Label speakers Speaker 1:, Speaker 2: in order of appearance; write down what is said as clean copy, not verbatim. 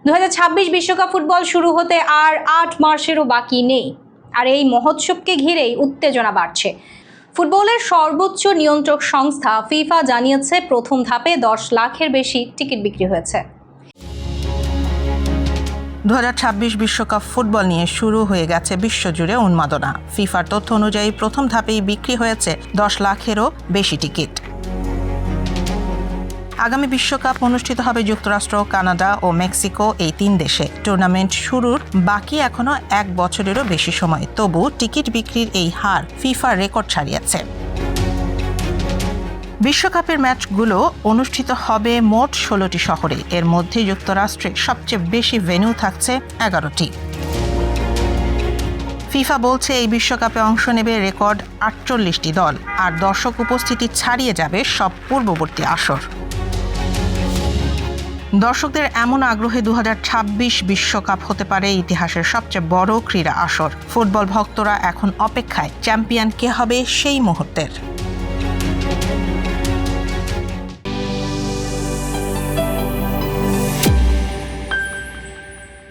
Speaker 1: 2026 বিশ্বকাপ ফুটবল শুরু হতে আর 8 মাসেরও বাকি নেই, আর এই মহোৎসবকে ঘিরেই উত্তেজনা বাড়ছে। ফুটবলের সর্বোচ্চ নিয়ন্ত্রক সংস্থা ফিফা জানিয়েছে প্রথম ধাপে 10 লাখের বেশি টিকিট বিক্রি হয়েছে।
Speaker 2: 2026 বিশ্বকাপ ফুটবল নিয়ে শুরু হয়ে গেছে বিশ্বজুড়ে উন্মাদনা। ফিফার তথ্য অনুযায়ী প্রথম ধাপেই বিক্রি হয়েছে 10 লাখেরও বেশি টিকিট। আগামী বিশ্বকাপ অনুষ্ঠিত হবে যুক্তরাষ্ট্র, কানাডা ও মেক্সিকো, এই 3 দেশে। টুর্নামেন্ট শুরুর বাকি এখনো 1 বছরেরও বেশি সময়, তবু টিকিট বিক্রির এই হার ফিফার রেকর্ড ছাড়িয়েছে। বিশ্বকাপের ম্যাচগুলো অনুষ্ঠিত হবে মোট 16টি শহরে। এর মধ্যে যুক্তরাষ্ট্রে সবচেয়ে বেশি ভেন্যু থাকছে 11টি। ফিফা বলছে এই বিশ্বকাপে অংশ নেবে রেকর্ড 48টি দল, আর দর্শক উপস্থিতি ছাড়িয়ে যাবে সব পূর্ববর্তী আসর। দর্শকদের এমন আগ্রহে 2026 বিশ্বকাপ হতে পারে ইতিহাসের সবচেয়ে বড় ক্রীড়া আসর। ফুটবল ভক্তরা এখন অপেক্ষায় চ্যাম্পিয়ন কে হবে সেই মুহূর্তের।